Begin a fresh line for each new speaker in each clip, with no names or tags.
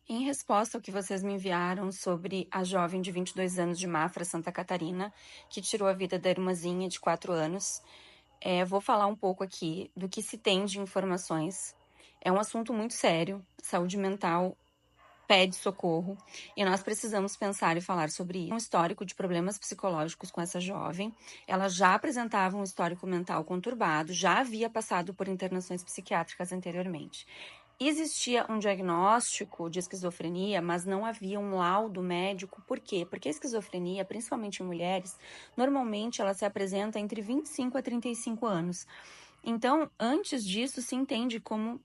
Em resposta ao que vocês me enviaram sobre a jovem de 22 anos de Mafra, Santa Catarina, que tirou a vida da irmãzinha de 4 anos, vou falar um pouco aqui do que se tem de informações. É um assunto muito sério, saúde mental pede socorro e nós precisamos pensar e falar sobre isso. Um histórico de problemas psicológicos com essa jovem. Ela já apresentava um histórico mental conturbado, já havia passado por internações psiquiátricas anteriormente. Existia um diagnóstico de esquizofrenia, mas não havia um laudo médico. Por quê? Porque a esquizofrenia, principalmente em mulheres, normalmente ela se apresenta entre 25 a 35 anos. Então, antes disso, se entende como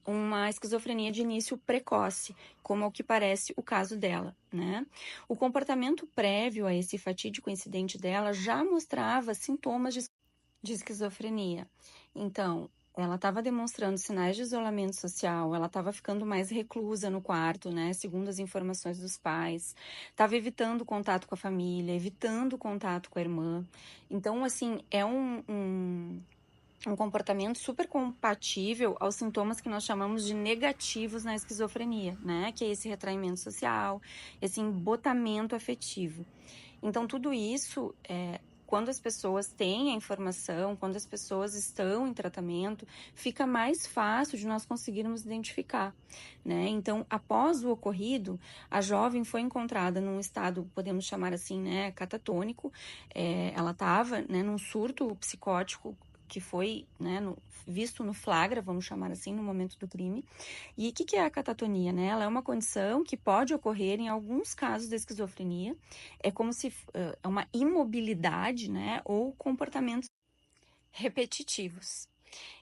uma esquizofrenia de início precoce, como ao que parece o caso dela, né? O comportamento prévio a esse fatídico incidente dela já mostrava sintomas de esquizofrenia. Então, ela estava demonstrando sinais de isolamento social, ela estava ficando mais reclusa no quarto, né? Segundo as informações dos pais, estava evitando contato com a família, evitando contato com a irmã. Então, assim, é um comportamento super compatível aos sintomas que nós chamamos de negativos na esquizofrenia, né? Que é esse retraimento social, esse embotamento afetivo. Então, tudo isso, quando as pessoas têm a informação, quando as pessoas estão em tratamento, fica mais fácil de nós conseguirmos identificar, né? Então, após o ocorrido, a jovem foi encontrada num estado, podemos chamar assim, né, catatônico. Ela estava, né, num surto psicótico que foi, né, visto no flagra, vamos chamar assim, no momento do crime. E o que é a catatonia, né? Ela é uma condição que pode ocorrer em alguns casos da esquizofrenia. É como se é uma imobilidade, né, ou comportamentos repetitivos.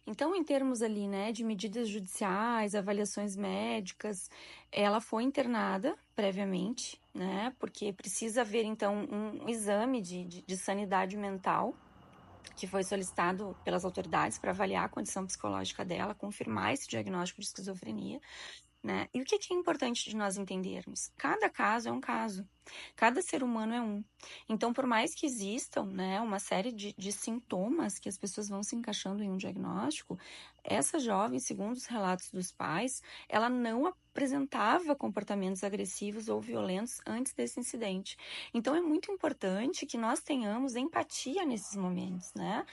Então, em termos ali, né, de medidas judiciais, avaliações médicas, ela foi internada previamente, né, porque precisa haver, então, um exame de sanidade mental que foi solicitado pelas autoridades para avaliar a condição psicológica dela, confirmar esse diagnóstico de esquizofrenia, né? E o que é importante de nós entendermos? Cada caso é um caso, cada ser humano é um. Então, por mais que existam, né, uma série de sintomas que as pessoas vão se encaixando em um diagnóstico, essa jovem, segundo os relatos dos pais, ela não apresentava comportamentos agressivos ou violentos antes desse incidente. Então, é muito importante que nós tenhamos empatia nesses momentos, né?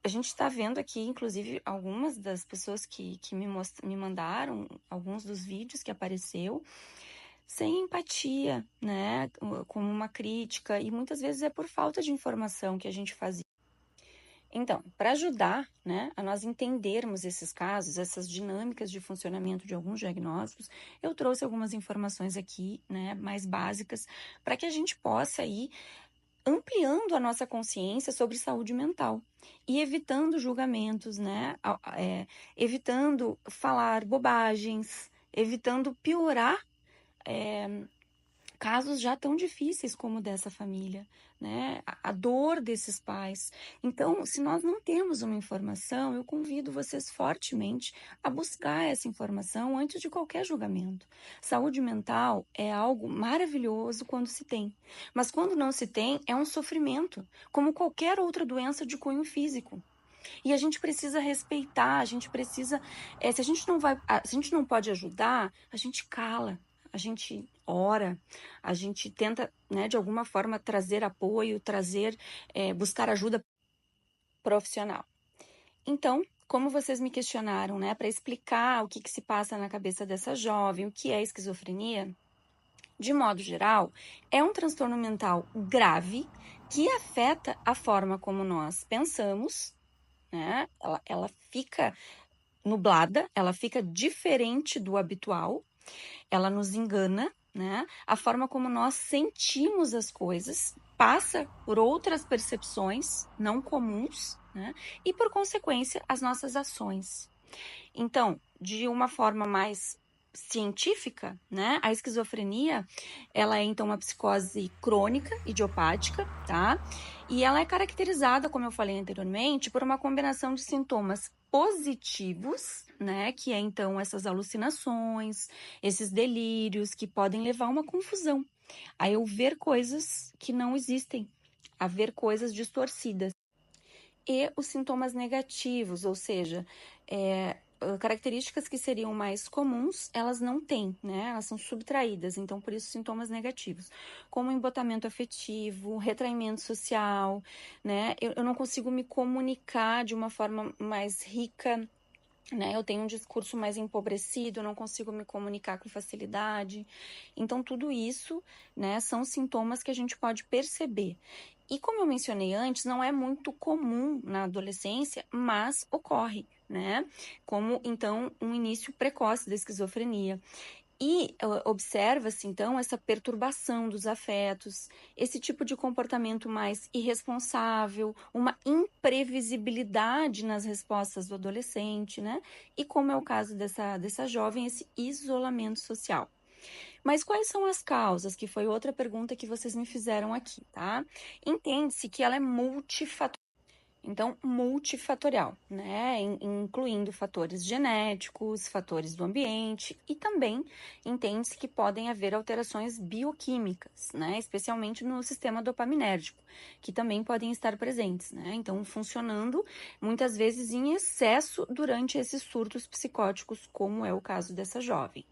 A gente está vendo aqui, inclusive, algumas das pessoas que me mandaram alguns dos vídeos que apareceu, sem empatia, né? Como uma crítica, e muitas vezes é por falta de informação que a gente faz isso. Então, para ajudar, né, a nós entendermos esses casos, essas dinâmicas de funcionamento de alguns diagnósticos, eu trouxe algumas informações aqui, né, mais básicas, para que a gente possa ir ampliando a nossa consciência sobre saúde mental e evitando julgamentos, né? Evitando falar bobagens, evitando piorar casos já tão difíceis como o dessa família, né? A dor desses pais. Então, se nós não temos uma informação, eu convido vocês fortemente a buscar essa informação antes de qualquer julgamento. Saúde mental é algo maravilhoso quando se tem, mas quando não se tem, é um sofrimento, como qualquer outra doença de cunho físico. E a gente precisa respeitar, a gente precisa. Se a gente não vai, se a gente não pode ajudar, a gente cala, a gente ora, a gente tenta, né, de alguma forma trazer apoio, buscar ajuda profissional. Então, como vocês me questionaram, né, para explicar o que se passa na cabeça dessa jovem, o que é esquizofrenia, de modo geral, é um transtorno mental grave que afeta a forma como nós pensamos, né? Ela fica nublada, ela fica diferente do habitual, ela nos engana, né? A forma como nós sentimos as coisas passa por outras percepções não comuns, né? E por consequência, as nossas ações. Então, de uma forma mais científica, né? A esquizofrenia, ela é então uma psicose crônica, idiopática, tá? E ela é caracterizada, como eu falei anteriormente, por uma combinação de sintomas positivos, né? Que é então essas alucinações, esses delírios que podem levar a uma confusão, a eu ver coisas que não existem, a ver coisas distorcidas. E os sintomas negativos, ou seja, características que seriam mais comuns, elas não têm, né? Elas são subtraídas, então por isso sintomas negativos, como embotamento afetivo, retraimento social, né? Eu não consigo me comunicar de uma forma mais rica, né? Eu tenho um discurso mais empobrecido, eu não consigo me comunicar com facilidade. Então, tudo isso, né, são sintomas que a gente pode perceber. E como eu mencionei antes, não é muito comum na adolescência, mas ocorre, né? Como, então, um início precoce da esquizofrenia. E observa-se, então, essa perturbação dos afetos, esse tipo de comportamento mais irresponsável, uma imprevisibilidade nas respostas do adolescente, né? E como é o caso dessa jovem, esse isolamento social. Mas quais são as causas? Que foi outra pergunta que vocês me fizeram aqui, tá? Entende-se que ela é multifatorial. Então, multifatorial, né? Incluindo fatores genéticos, fatores do ambiente e também entende-se que podem haver alterações bioquímicas, né? Especialmente no sistema dopaminérgico, que também podem estar presentes, né? Então, funcionando muitas vezes em excesso durante esses surtos psicóticos, como é o caso dessa jovem.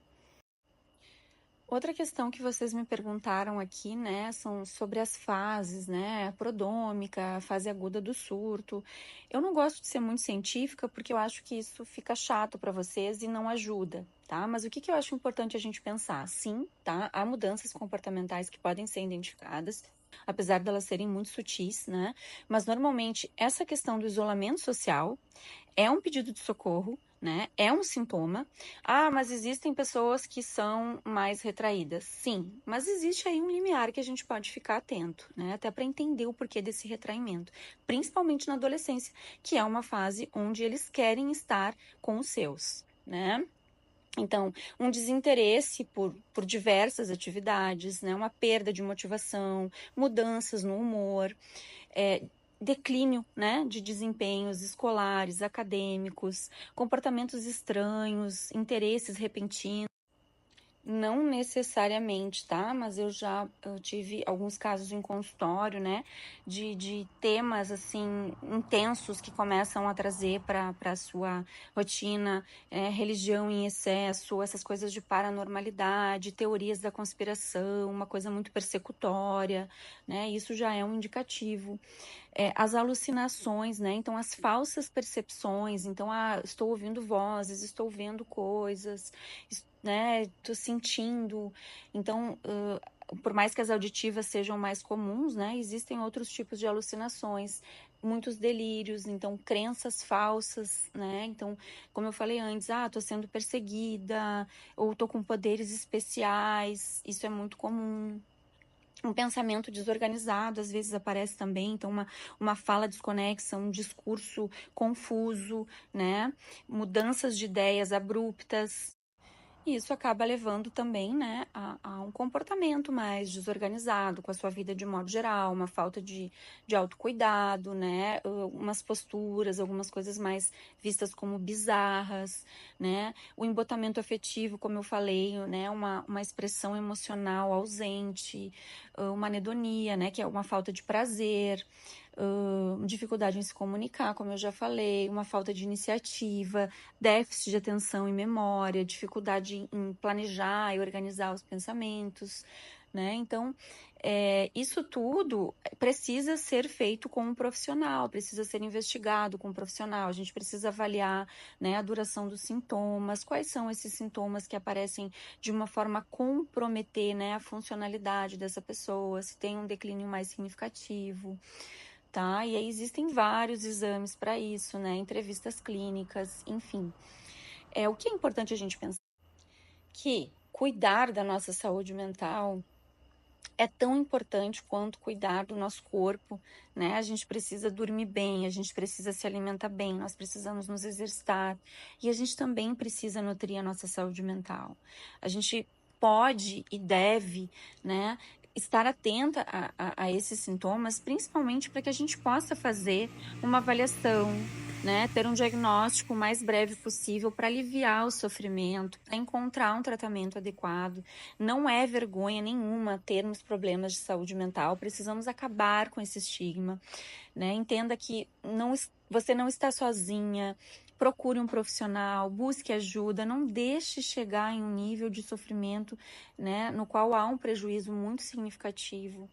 Outra questão que vocês me perguntaram aqui, né, são sobre as fases, né, a prodômica, a fase aguda do surto. Eu não gosto de ser muito científica porque eu acho que isso fica chato para vocês e não ajuda, tá? Mas o que eu acho importante a gente pensar? Sim, tá? Há mudanças comportamentais que podem ser identificadas, apesar delas serem muito sutis, né? Mas normalmente essa questão do isolamento social é um pedido de socorro, né? É um sintoma. Ah, mas existem pessoas que são mais retraídas. Sim, mas existe aí um limiar que a gente pode ficar atento, né? Até para entender o porquê desse retraimento, principalmente na adolescência, que é uma fase onde eles querem estar com os seus, né? Então, um desinteresse por diversas atividades, né? Uma perda de motivação, mudanças no humor, declínio, né, de desempenhos escolares, acadêmicos, comportamentos estranhos, interesses repentinos. Não necessariamente, tá? Mas eu tive alguns casos em consultório, né? De temas, assim, intensos que começam a trazer para a sua rotina, religião em excesso, essas coisas de paranormalidade, teorias da conspiração, uma coisa muito persecutória, né? Isso já é um indicativo. As alucinações, né? Então, as falsas percepções. Então, estou ouvindo vozes, estou vendo coisas, né? Estou sentindo. Então, por mais que as auditivas sejam mais comuns, né? Existem outros tipos de alucinações, muitos delírios, então crenças falsas, né? Então, como eu falei antes, estou sendo perseguida, ou estou com poderes especiais, isso é muito comum. Um pensamento desorganizado às vezes aparece também, então uma fala desconexa, um discurso confuso, né? Mudanças de ideias abruptas. E isso acaba levando também, né, a um comportamento mais desorganizado com a sua vida de modo geral, uma falta de autocuidado, né, umas posturas, algumas coisas mais vistas como bizarras, né, o embotamento afetivo, como eu falei, né, uma expressão emocional ausente, uma anedonia, né, que é uma falta de prazer, dificuldade em se comunicar, como eu já falei, uma falta de iniciativa, déficit de atenção e memória, dificuldade em planejar e organizar os pensamentos, né? Então, isso tudo precisa ser feito com um profissional, precisa ser investigado com um profissional. A gente precisa avaliar, né, a duração dos sintomas, quais são esses sintomas que aparecem de uma forma a comprometer, né, a funcionalidade dessa pessoa, se tem um declínio mais significativo. Tá? E aí existem vários exames para isso, né? Entrevistas clínicas, enfim. O que é importante a gente pensar? Que cuidar da nossa saúde mental é tão importante quanto cuidar do nosso corpo, né? A gente precisa dormir bem, a gente precisa se alimentar bem, nós precisamos nos exercitar e a gente também precisa nutrir a nossa saúde mental. A gente pode e deve, né, estar atenta a esses sintomas, principalmente para que a gente possa fazer uma avaliação, né, ter um diagnóstico o mais breve possível para aliviar o sofrimento, para encontrar um tratamento adequado. Não é vergonha nenhuma termos problemas de saúde mental, precisamos acabar com esse estigma, né? Entenda que você não está sozinha, procure um profissional, busque ajuda, não deixe chegar em um nível de sofrimento, né, no qual há um prejuízo muito significativo.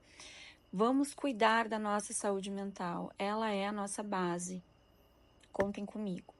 Vamos cuidar da nossa saúde mental, ela é a nossa base. Contem comigo.